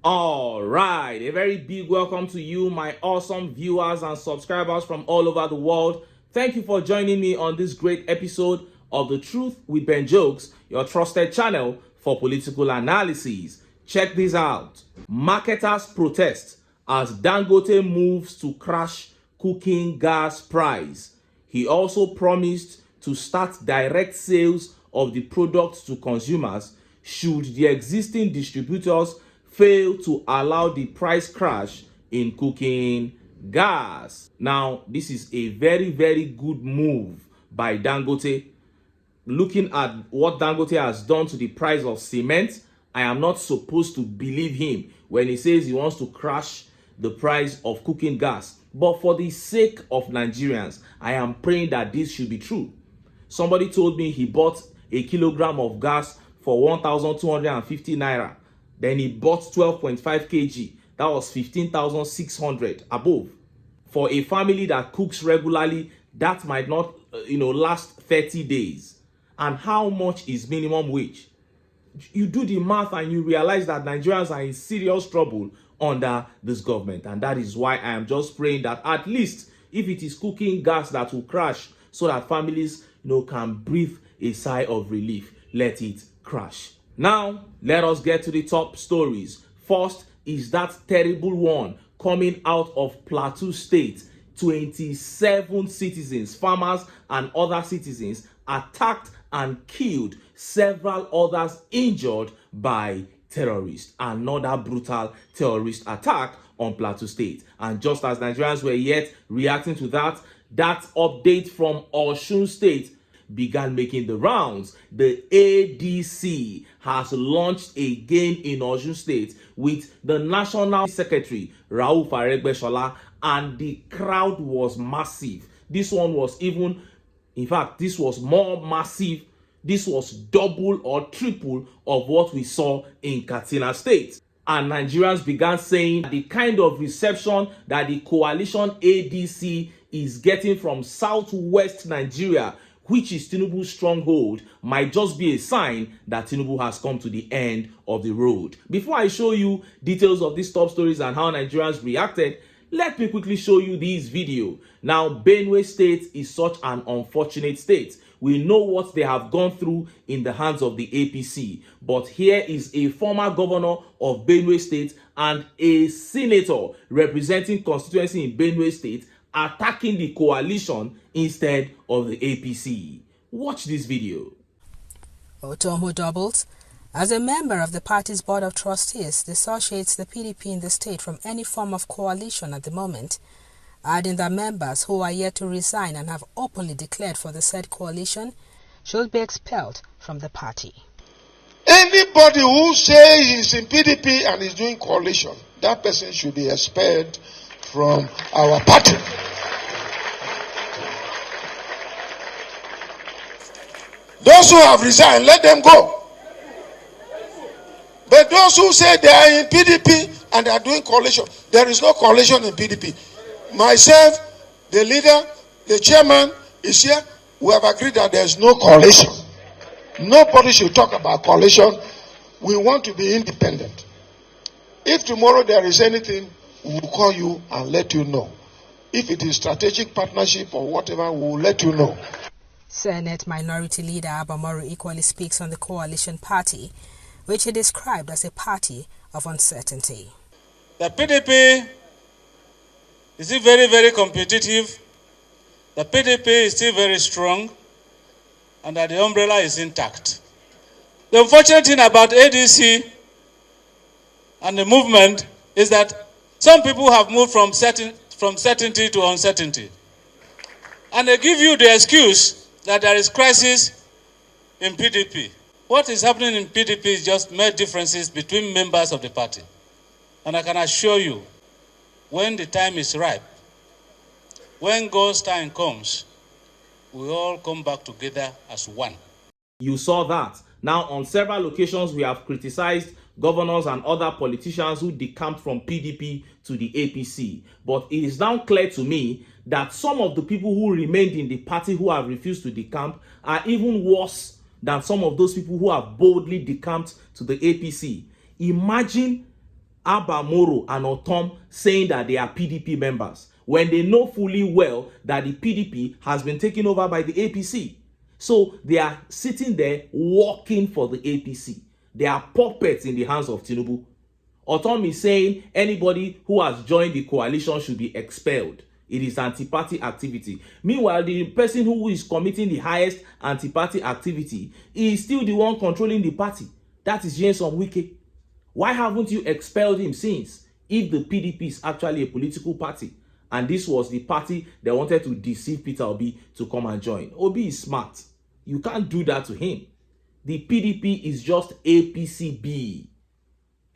All right, a very big welcome to you, my awesome viewers and subscribers from all over the world. Thank you for joining me on this great episode of The Truth with Ben Jokes, your trusted channel for political analysis. Check this out. Marketers protest as Dangote moves to crash cooking gas price. He also promised to start direct sales of the product to consumers should the existing distributors fail to allow the price crash in cooking gas. Now, this is a very, very good move by Dangote. Looking at what Dangote has done to the price of cement, I am not supposed to believe him when he says he wants to crash the price of cooking gas. But for the sake of Nigerians, I am praying that this should be true. Somebody told me he bought a kilogram of gas for 1,250 naira. Then he bought 12.5 kg. That was 15,600 above. For a family that cooks regularly, that might not, last 30 days. And how much is minimum wage? You do the math and you realize that Nigerians are in serious trouble under this government. And that is why I am just praying that at least if it is cooking gas that will crash so that families, can breathe a sigh of relief, let it crash. Now, let us get to the top stories. First is that terrible one coming out of Plateau State. 27 citizens, farmers and other citizens attacked and killed, several others injured by terrorists. Another brutal terrorist attack on Plateau State. And just as Nigerians were yet reacting to that update from Osun State began making the rounds. The ADC has launched again in Osun State with the National Secretary Rauf Aregbesola, and the crowd was massive. This one was this was more massive. This was double or triple of what we saw in Katsina State. And Nigerians began saying the kind of reception that the coalition ADC is getting from South-West Nigeria, which is TINUBU's stronghold, might just be a sign that TINUBU has come to the end of the road. Before I show you details of these top stories and how Nigerians reacted, let me quickly show you this video. Now, Benue State is such an unfortunate state. We know what they have gone through in the hands of the APC. But here is a former governor of Benue State and a senator representing constituency in Benue State attacking the coalition instead of the APC. Watch this video. Otomo doubles. As a member of the party's board of trustees, dissociates the PDP in the state from any form of coalition at the moment, adding that members who are yet to resign and have openly declared for the said coalition should be expelled from the party. Anybody who says he's in PDP and is doing coalition, that person should be expelled from our party. Those who have resigned, let them go. But those who say they are in PDP and they are doing coalition, there is no coalition in PDP. Myself, the leader, the chairman is here. We have agreed that there is no coalition. Nobody should talk about coalition. We want to be independent. If tomorrow there is anything, we will call you and let you know. If it is strategic partnership or whatever, we will let you know. Senate Minority Leader Abamoro equally speaks on the coalition party, which he described as a party of uncertainty. The PDP is still very, very competitive. The PDP is still very strong, and that the umbrella is intact. The unfortunate thing about ADC and the movement is that some people have moved from certainty to uncertainty. And they give you the excuse that there is crisis in PDP. What is happening in PDP is just mere differences between members of the party. And I can assure you, when the time is ripe, when God's time comes, we all come back together as one. You saw that. Now, on several occasions, we have criticized governors and other politicians who decamped from PDP to the APC. But it is now clear to me that some of the people who remained in the party who have refused to decamp are even worse than some of those people who have boldly decamped to the APC. Imagine Abba Moro and Otom saying that they are PDP members when they know fully well that the PDP has been taken over by the APC. So they are sitting there working for the APC. They are puppets in the hands of TINUBU. Otom is saying anybody who has joined the coalition should be expelled. It is anti-party activity. Meanwhile, the person who is committing the highest anti-party activity is still the one controlling the party. That is Nyesom Wike. Why haven't you expelled him since? If the PDP is actually a political party, and this was the party they wanted to deceive Peter Obi to come and join. Obi is smart. You can't do that to him. The PDP is just APCB.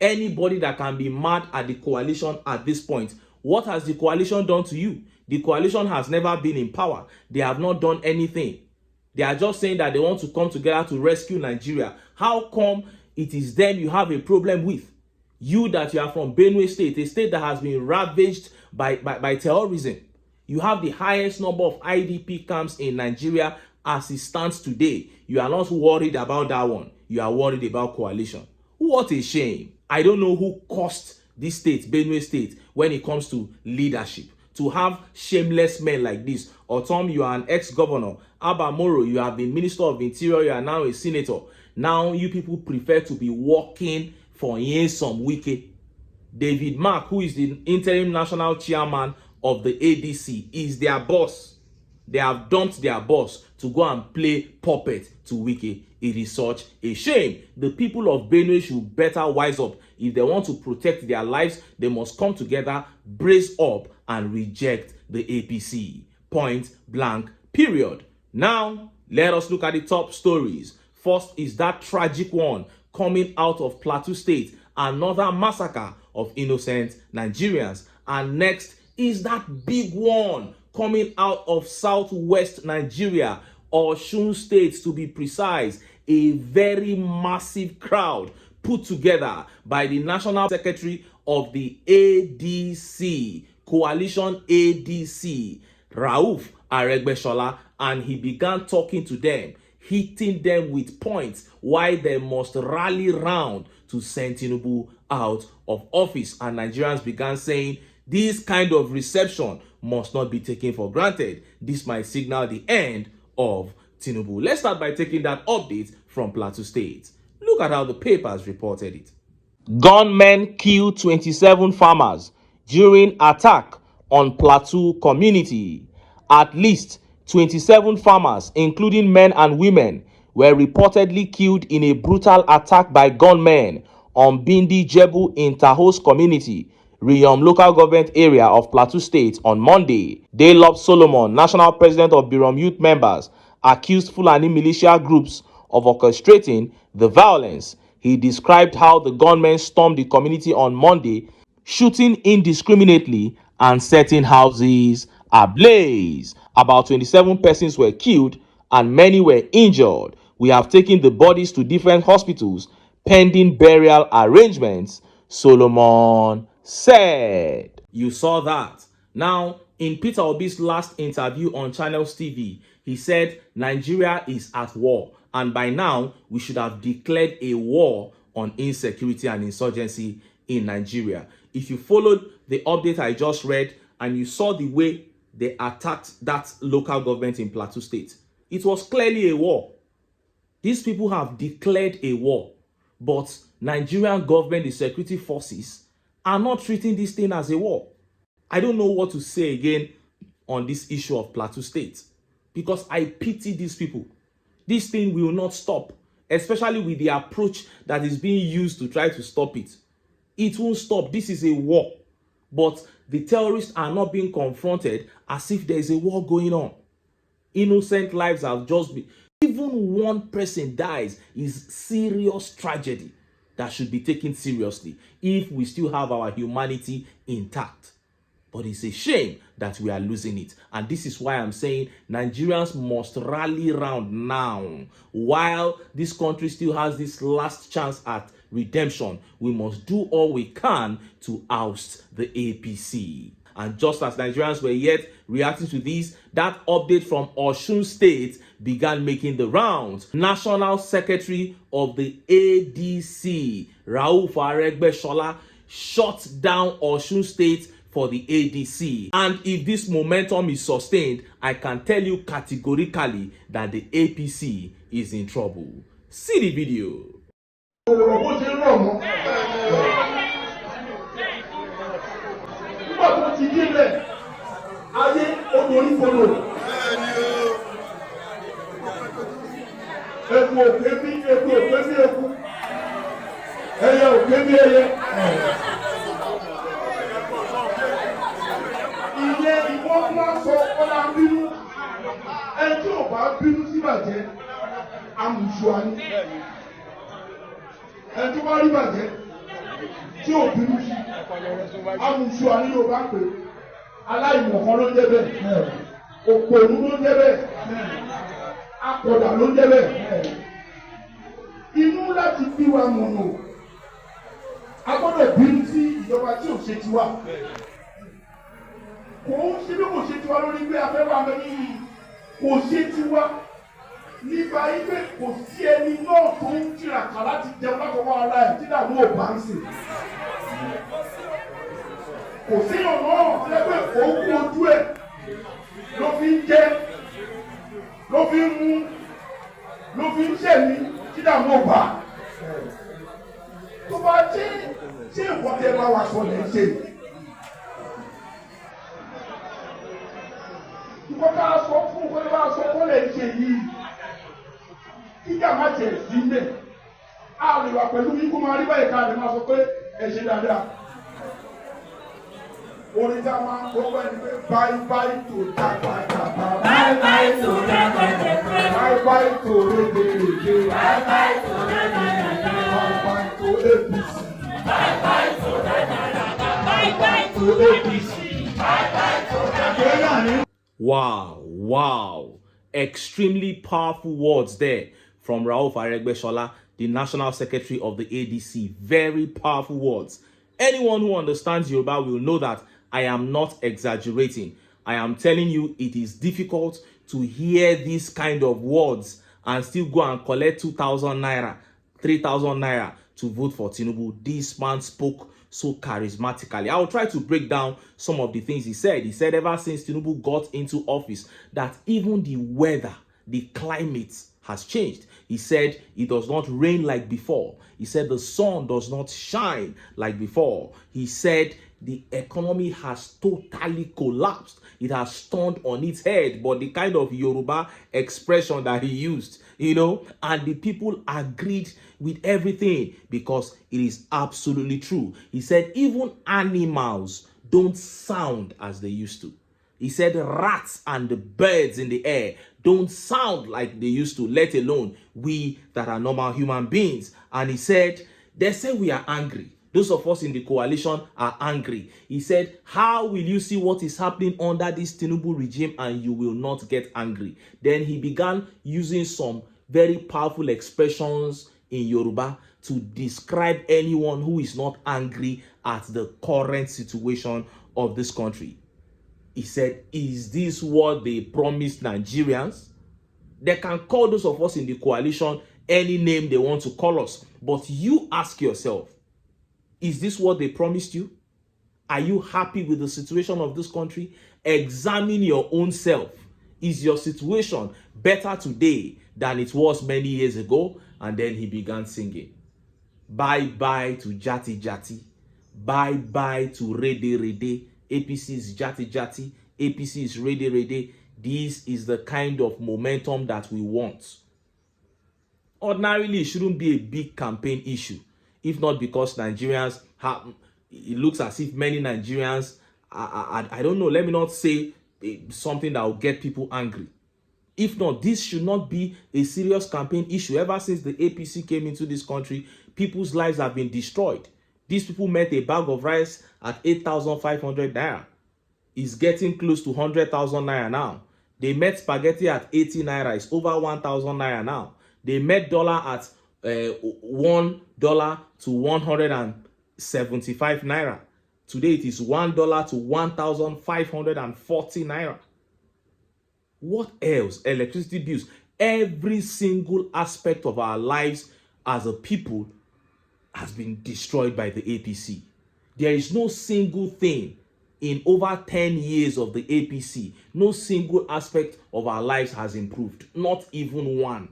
Anybody that can be mad at the coalition at this point, what has the coalition done to you? The coalition has never been in power. They have not done anything. They are just saying that they want to come together to rescue Nigeria. How come it is them you have a problem with? You that you are from Benue State, a state that has been ravaged by terrorism. You have the highest number of IDP camps in Nigeria as it stands today. You are not worried about that one. You are worried about coalition. What a shame. I don't know who cost this state, Benue State, when it comes to leadership. To have shameless men like this. Otom, you are an ex-governor. Abba Moro, you have been Minister of Interior. You are now a senator. Now you people prefer to be working for Nyesom Wike. David Mark, who is the interim national chairman of the ADC, is their boss. They have dumped their boss to go and play puppet to Wike. It is such a shame. The people of Benue should better wise up. If they want to protect their lives, they must come together, brace up, and reject the APC. Point blank, period. Now, let us look at the top stories. First is that tragic one coming out of Plateau State, another massacre of innocent Nigerians. And next is that big one coming out of southwest Nigeria, Osun State to be precise. A very massive crowd put together by the National Secretary of the ADC, Coalition ADC, Rauf Aregbesola, and he began talking to them, hitting them with points why they must rally round to send TINUBU out of office. And Nigerians began saying, this kind of reception must not be taken for granted. This might signal the end of TINUBU. Let's start by taking that update from Plateau State. Look at how the papers reported it. Gunmen kill 27 farmers during attack on Plateau community. At least 27 farmers, including men and women, were reportedly killed in a brutal attack by gunmen on Bindi Jebu in Tahos community, Riyom local government area of Plateau State on Monday. Daylob Solomon, national president of Birom Youth Members, accused Fulani militia groups of orchestrating the violence. He described how the gunmen stormed the community on Monday, shooting indiscriminately and setting houses ablaze. About 27 persons were killed and many were injured. We have taken the bodies to different hospitals pending burial arrangements, Solomon said. You saw that. Now, in Peter Obi's last interview on Channels TV, he said Nigeria is at war, and by now we should have declared a war on insecurity and insurgency in Nigeria. If you followed the update I just read and you saw the way they attacked that local government in Plateau State, it was clearly a war. These people have declared a war, but Nigerian government, the security forces, are not treating this thing as a war. I don't know what to say again on this issue of Plateau State, because I pity these people. This thing will not stop, especially with the approach that is being used to try to stop it. It won't stop. This is a war. But the terrorists are not being confronted as if there is a war going on. Innocent lives have just been... Even one person dies is serious tragedy that should be taken seriously if we still have our humanity intact. But it's a shame that we are losing it. And this is why I'm saying Nigerians must rally round now. While this country still has this last chance at redemption, we must do all we can to oust the APC. And just as Nigerians were yet reacting to this, that update from Osun State began making the rounds. National Secretary of the ADC, Rauf Aregbesola, shut down Osun State for the ADC. And if this momentum is sustained, I can tell you categorically that the APC is in trouble. See the video. aláìmọ̀kan ló ń jẹ́ bẹ́ẹ̀ òpònú ló ń jẹ́ bẹ́ẹ̀ akọ̀dà ló ń jẹ́ bẹ́ẹ̀ inú láti bí wa mọ̀nà a gbọ́dọ̀ bínú sí ìjọba tí ò ṣe tiwa kò ń ṣe bí kò ṣe tiwa lórí pé afẹ́ wa mẹ́rin kò ṣe tiwa nípa ibè kò sí ẹni náà tó ń tiraka láti jẹun lákọ̀ọ́kọ́ ara ẹ̀ tí dàbí ò bá ń sè. Kò sí ọ̀nà lẹ́gbẹ̀ẹ́ òkú ojú ẹ̀ ló fi ń jẹ́ ló fi ń mú ló fi ń ṣẹ̀mí tí dààmú ọ̀bà. Tó bá jẹ́ ṣé nǹkan tẹ́ bá wa sọ lẹ́ ṣe. Nǹkan tá a sọ fún nǹkan tẹ́ bá a sọ kọ́ lẹ́ ṣe yìí. Kíjà má jẹ̀ sí mẹ́. A lè wà pẹ̀lú yín kó máa rí báyìí ká lè máa sọ pé ẹ ṣe dáadáa. Orin tá a máa ń gbọ́ bẹ́ẹ̀ ni pé bye to dàgbàdàgbà. Bye to dàgbàdàgbà. Bye to rédèrèdè. Bye to rédèrèdè. Bye to APC. Bye to dàgbàdàgbà. Bye to APC. Bye to dàgbàdàgbà. Wow. Extremely powerful words there from Rauf Aregbesola, the National Secretary of the ADC. Very powerful words. Anyone who understands Yoruba will know that I am not exaggerating. I am telling you it is difficult to hear these kind of words and still go and collect 2,000 naira, 3,000 naira to vote for TINUBU. This man spoke so charismatically. I will try to break down some of the things he said. He said ever since TINUBU got into office that even the weather, the climate has changed. He said it does not rain like before. He said the sun does not shine like before. He said the economy has totally collapsed. It has turned on its head, but the kind of Yoruba expression that he used, and the people agreed with everything because it is absolutely true. He said even animals don't sound as they used to. He said rats and the birds in the air don't sound like they used to, let alone we that are normal human beings. And he said, they say we are angry. Those of us in the coalition are angry. He said, how will you see what is happening under this TINUBU regime and you will not get angry? Then he began using some very powerful expressions in Yoruba to describe anyone who is not angry at the current situation of this country. He said, is this what they promised Nigerians? They can call those of us in the coalition any name they want to call us. But you ask yourself, is this what they promised you? Are you happy with the situation of this country? Examine your own self. Is your situation better today than it was many years ago? And then he began singing. Bye-bye to Jati Jati. Bye-bye to Rede Rede. APC is Jati Jati. APC is Rede Rede. This is the kind of momentum that we want. Ordinarily, it shouldn't be a big campaign issue. If not because Nigerians have, it looks as if many Nigerians, I don't know, let me not say something that will get people angry. If not, this should not be a serious campaign issue. Ever since the APC came into this country, people's lives have been destroyed. These people met a bag of rice at 8,500 naira. It's getting close to 100,000 naira now. They met spaghetti at 80 naira. It's over 1,000 naira now. They met dollar at $1 to 175 naira. Today it is $1 to 1,540 naira. What else? Electricity bills. Every single aspect of our lives as a people has been destroyed by the APC. There is no single thing in over 10 years of the APC, no single aspect of our lives has improved, not even one.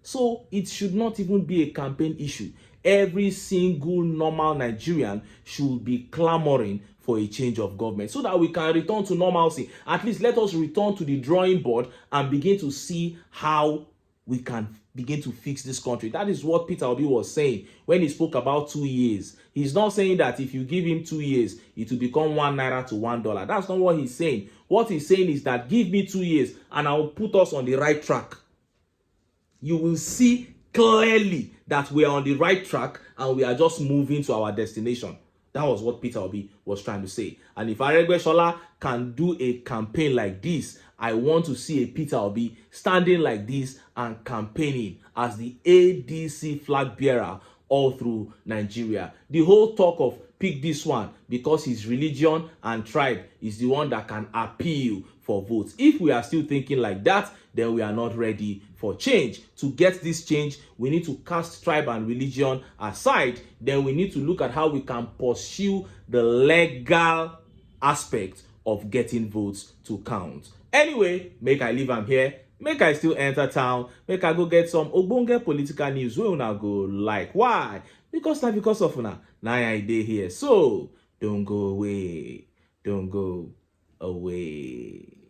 So it should not even be a campaign issue. Every single normal Nigerian should be clamoring for a change of government so that we can return to normalcy. At least let us return to the drawing board and begin to see how we can begin to fix this country. That is what Peter Obi was saying when he spoke about 2 years. He's not saying that if you give him 2 years, it will become 1 naira to $1. That's not what he's saying. What he's saying is that give me 2 years and I will put us on the right track. You will see clearly that we are on the right track and we are just moving to our destination. That was what Peter Obi was trying to say. And if Aregbesola can do a campaign like this, I want to see a Peter Obi standing like this and campaigning as the ADC flag bearer all through Nigeria. The whole talk of pick this one because his religion and tribe is the one that can appeal for votes. If we are still thinking like that, then we are not ready for change. To get this change, we need to cast tribe and religion aside. Then we need to look at how we can pursue the legal aspect of getting votes to count. Anyway, make I leave am here. Make I still enter town. Make I go get some ogbonge political news wey una go like. Why? Because of una. Now I dey here. So don't go away. Don't go away.